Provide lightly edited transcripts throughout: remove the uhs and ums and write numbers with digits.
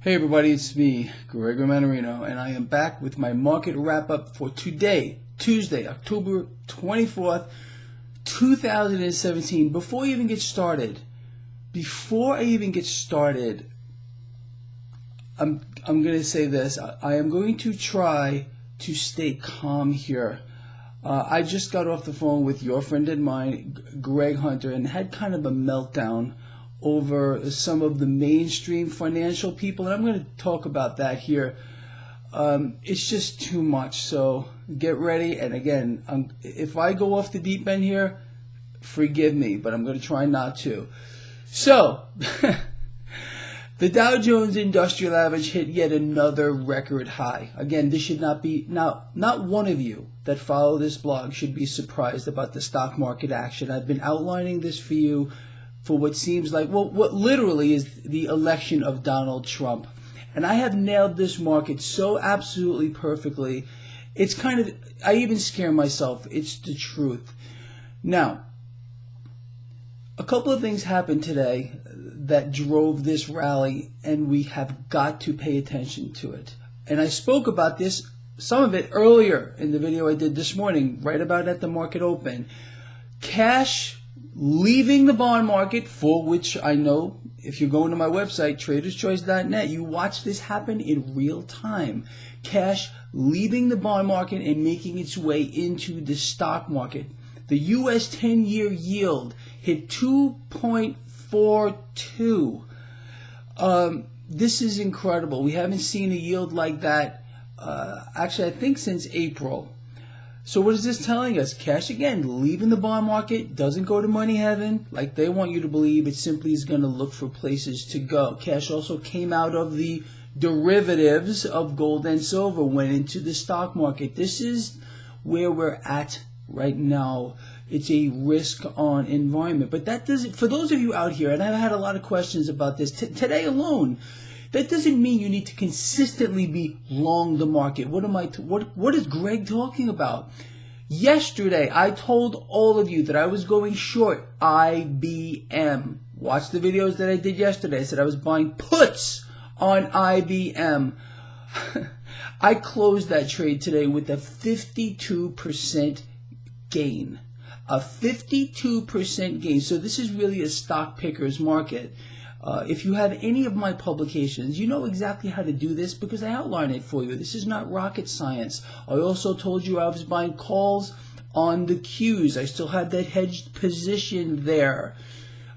Hey everybody, it's me, Gregory Mannarino, and I am back with my market wrap-up for today, Tuesday, October 24th, 2017. Before I even get started, I'm going to say this. I am going to try to stay calm here. I just got off the phone with your friend and mine, Greg Hunter, and had kind of a meltdown over some of the mainstream financial people, and I'm going to talk about that here. It's just too much, so get ready. And again, if I go off the deep end here, forgive me, but I'm going to try not to. So, the Dow Jones Industrial Average hit yet another record high. Again, this should not be, not one of you that follow this blog should be surprised about the stock market action. I've been outlining this for you for what seems like, well, what literally is the election of Donald Trump. And I have nailed this market so absolutely perfectly. It's kind of, I even scare myself. It's the truth. Now, a couple of things happened today that drove this rally, and we have got to pay attention to it. And I spoke about this, some of it earlier in the video I did this morning, right about at the market open. Cash leaving the bond market, for which I know if you're going to my website, traderschoice.net, you watch this happen in real time. Cash leaving the bond market and making its way into the stock market. The U.S. 10-year yield hit 2.42. This is incredible. We haven't seen a yield like that, actually, I think since April. So what is this telling us? Cash, again, leaving the bond market, doesn't go to money heaven like they want you to believe. It simply is going to look for places to go. Cash also came out of the derivatives of gold and silver, went into the stock market. This is where we're at right now. It's a risk-on environment. But that doesn't, for those of you out here, and I've had a lot of questions about this today alone, that doesn't mean you need to consistently be long the market. What is Greg talking about? Yesterday, I told all of you that I was going short IBM. Watch the videos that I did yesterday. I said I was buying puts on IBM. I closed that trade today with a 52% gain. A 52% gain. So this is really a stock picker's market. If you have any of my publications, you know exactly how to do this because I outline it for you. This is not rocket science. I also told you I was buying calls on the Qs. I still have that hedged position there.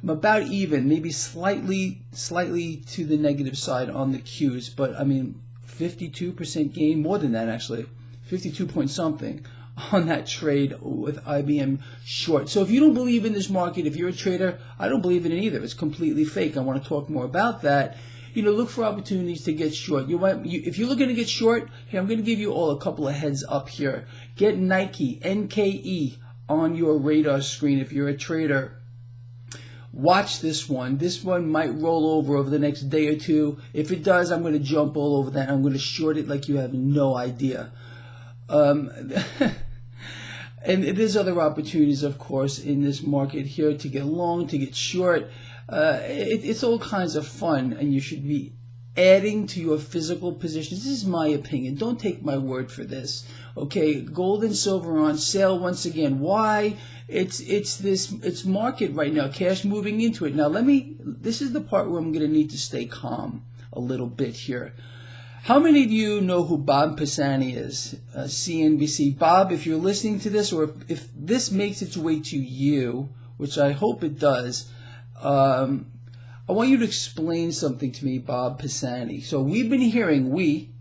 I'm about even, maybe slightly to the negative side on the Qs, but I mean 52% gain, more than that actually, 52 point something on that trade with IBM short. So if you don't believe in this market, if you're a trader, I don't believe in it either. It's completely fake. I want to talk more about that. You know, look for opportunities to get short. If you're looking to get short, hey, I'm going to give you all a couple of heads up here. Get Nike, NKE, on your radar screen if you're a trader. Watch this one. This one might roll over the next day or two. If it does, I'm going to jump all over that. I'm going to short it like you have no idea. And there's other opportunities, of course, in this market here to get long, to get short. It's all kinds of fun, and you should be adding to your physical positions. This is my opinion. Don't take my word for this. Okay, gold and silver on sale once again. Why? It's market right now. Cash moving into it. Now this is the part where I'm going to need to stay calm a little bit here. How many of you know who Bob Pisani is? CNBC. Bob, if you're listening to this, or if this makes its way to you, which I hope it does, I want you to explain something to me, Bob Pisani. So we've been hearing,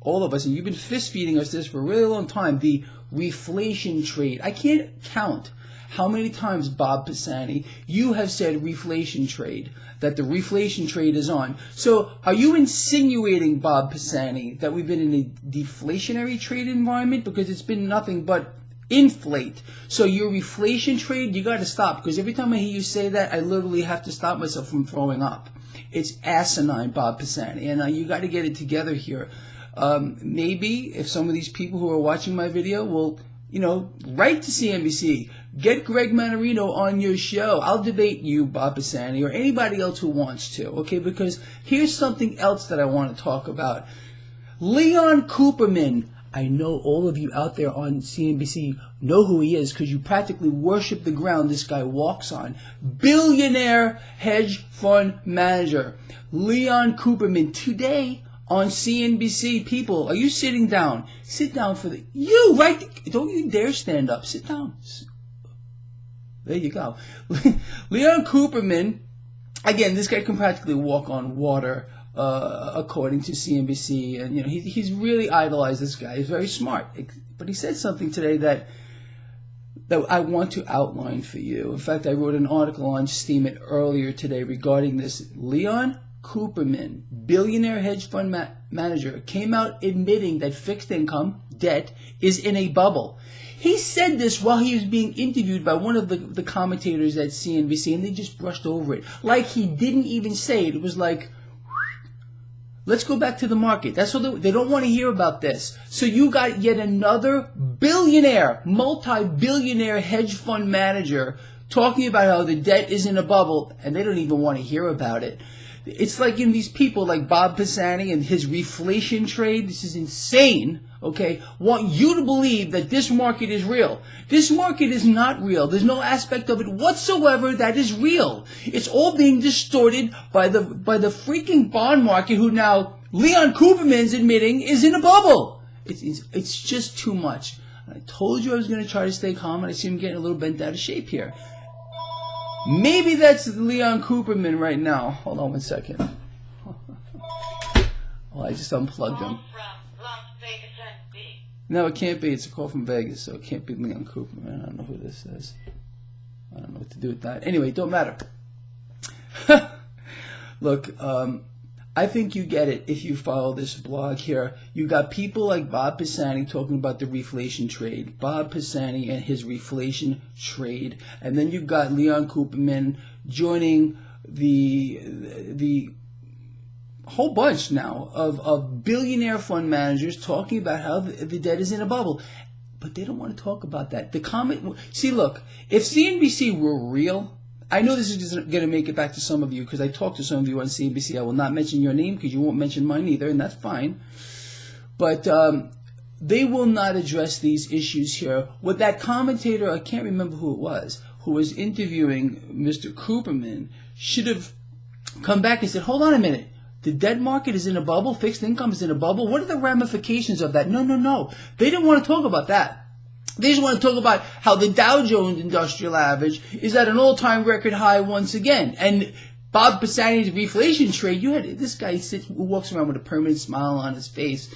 all of us, and you've been fist-feeding us this for a really long time, the reflation trade. I can't count how many times, Bob Pisani, you have said reflation trade, that the reflation trade is on. So are you insinuating, Bob Pisani, that we've been in a deflationary trade environment? Because it's been nothing but inflate. So your reflation trade, you got to stop. Because every time I hear you say that, I literally have to stop myself from throwing up. It's asinine, Bob Pisani. And you got to get it together here. Maybe if some of these people who are watching my video will write to CNBC. Get Greg Mannarino on your show. I'll debate you, Bob Pisani, or anybody else who wants to, okay? Because here's something else that I want to talk about. Leon Cooperman. I know all of you out there on CNBC know who he is because you practically worship the ground this guy walks on. Billionaire hedge fund manager. Leon Cooperman today on CNBC. People, are you sitting down? Sit down for the... You, right? Don't you dare stand up. Sit down. There you go. Leon Cooperman, again, this guy can practically walk on water, according to CNBC. And, he's really idolized this guy. He's very smart. But he said something today that I want to outline for you. In fact, I wrote an article on Steemit earlier today regarding this. Leon Cooperman, billionaire hedge fund manager, came out admitting that fixed income debt is in a bubble. He said this while he was being interviewed by one of the commentators at CNBC, and they just brushed over it. Like he didn't even say it. It was like, let's go back to the market. That's what they don't want to hear about this. So you got yet another billionaire, multi-billionaire hedge fund manager talking about how the debt is in a bubble, and they don't even want to hear about it. It's like these people like Bob Pisani and his reflation trade. This is insane. Okay, want you to believe that this market is real. This market is not real. There's no aspect of it whatsoever that is real. It's all being distorted by the freaking bond market, who now Leon Cooperman's admitting is in a bubble. It's just too much. I told you I was going to try to stay calm, and I see him getting a little bent out of shape here. Maybe that's Leon Cooperman right now. Hold on one second. Oh, I just unplugged him. No, it can't be. It's a call from Vegas, so it can't be Leon Cooperman. I don't know who this is. I don't know what to do with that. Anyway, it don't matter. Look, I think you get it if you follow this blog here. You got people like Bob Pisani talking about the reflation trade. Bob Pisani and his reflation trade. And then you've got Leon Cooperman joining the whole bunch now of billionaire fund managers talking about how the debt is in a bubble. But they don't want to talk about that. See, look, if CNBC were real, I know this is going to make it back to some of you because I talked to some of you on CNBC. I will not mention your name because you won't mention mine either, and that's fine. But they will not address these issues here. With that commentator, I can't remember who it was, who was interviewing Mr. Cooperman, should have come back and said, hold on a minute. The debt market is in a bubble. Fixed income is in a bubble. What are the ramifications of that? No. They didn't want to talk about that. They just want to talk about how the Dow Jones Industrial Average is at an all-time record high once again. And Bob Pisani's reflation trade, you had this guy who walks around with a permanent smile on his face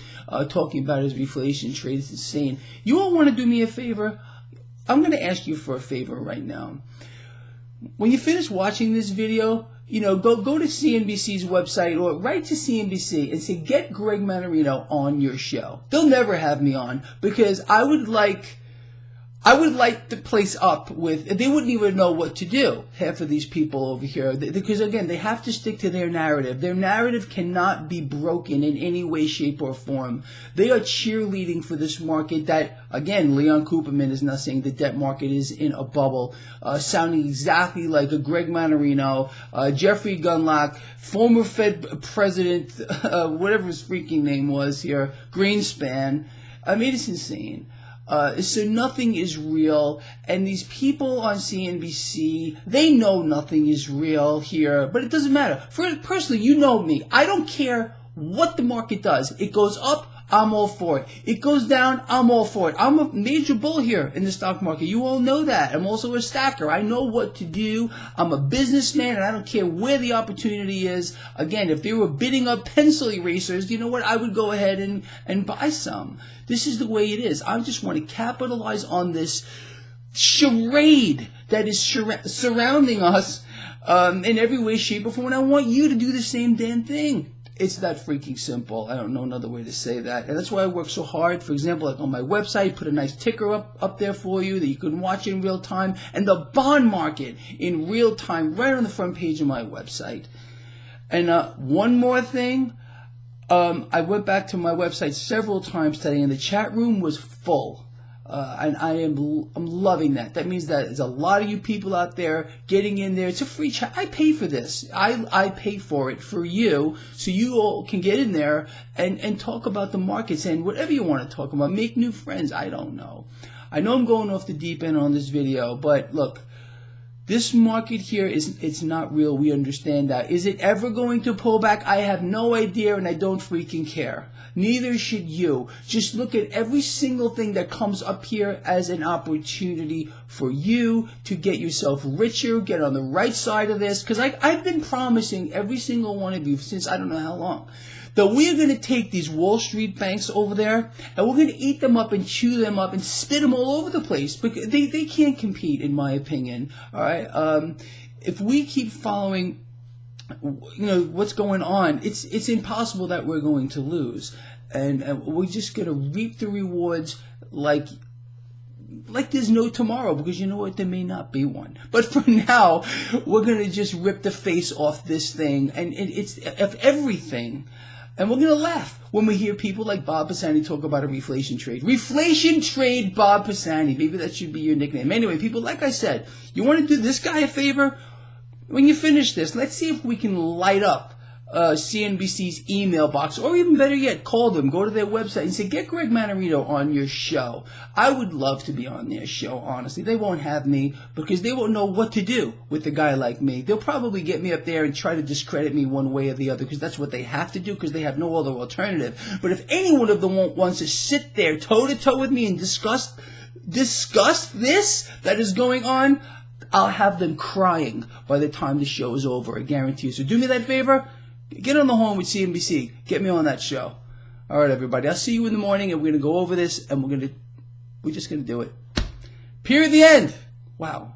talking about his reflation trade. It's insane. You all want to do me a favor? I'm going to ask you for a favor right now. When you finish watching this video, go to CNBC's website or write to CNBC and say, get Greg Mannarino on your show. They'll never have me on because I would light the place up with, they wouldn't even know what to do, half of these people over here, because again, they have to stick to their narrative. Their narrative cannot be broken in any way, shape, or form. They are cheerleading for this market that, again, Leon Cooperman is now saying the debt market is in a bubble, sounding exactly like a Greg Mannarino, Jeffrey Gundlach, former Fed president, whatever his freaking name was here, Greenspan. I mean, it's insane. So nothing is real, and these people on CNBC, they know nothing is real here, but it doesn't matter. Personally, you know me. I don't care what the market does. It goes up, I'm all for it. It goes down, I'm all for it. I'm a major bull here in the stock market. You all know that. I'm also a stacker. I know what to do. I'm a businessman, and I don't care where the opportunity is. Again, if they were bidding up pencil erasers, you know what? I would go ahead and buy some. This is the way it is. I just want to capitalize on this charade that is surrounding us in every way, shape, or form. And I want you to do the same damn thing. It's that freaking simple. I don't know another way to say that. And that's why I work so hard. For example, like on my website, put a nice ticker up there for you that you can watch in real time. And the bond market in real time right on the front page of my website. And one more thing. I went back to my website several times today, and the chat room was full. And I'm loving that. That means that there's a lot of you people out there getting in there. It's a free chat. I pay for this. I pay for it for you, so you all can get in there and talk about the markets and whatever you want to talk about. Make new friends. I don't know. I know I'm going off the deep end on this video, but look, this market here it's not real. We understand that. Is it ever going to pull back? I have no idea, and I don't freaking care. Neither should you. Just look at every single thing that comes up here as an opportunity for you to get yourself richer, get on the right side of this. Because I've been promising every single one of you since I don't know how long that we are going to take these Wall Street banks over there and we're going to eat them up and chew them up and spit them all over the place. Because they can't compete, in my opinion. All right. If we keep following what's going on, it's impossible that we're going to lose, and we're just going to reap the rewards like there's no tomorrow, because you know what, there may not be one. But for now, we're going to just rip the face off this thing, and it's of everything. And we're going to laugh when we hear people like Bob Pisani talk about a reflation trade. Reflation trade, Bob Pisani. Maybe that should be your nickname. Anyway, people, like I said, you want to do this guy a favor? When you finish this, let's see if we can light up CNBC's email box, or even better yet, call them, go to their website and say, get Greg Mannarino on your show. I would love to be on their show, honestly. They won't have me because they won't know what to do with a guy like me. They'll probably get me up there and try to discredit me one way or the other, because that's what they have to do, because they have no other alternative. But if any one of them wants to sit there toe-to-toe with me and discuss this that is going on, I'll have them crying by the time the show is over, I guarantee you. So do me that favor. Get on the horn with CNBC. Get me on that show. All right, everybody. I'll see you in the morning, and we're going to go over this, and we're just going to do it. Period. The end. Wow.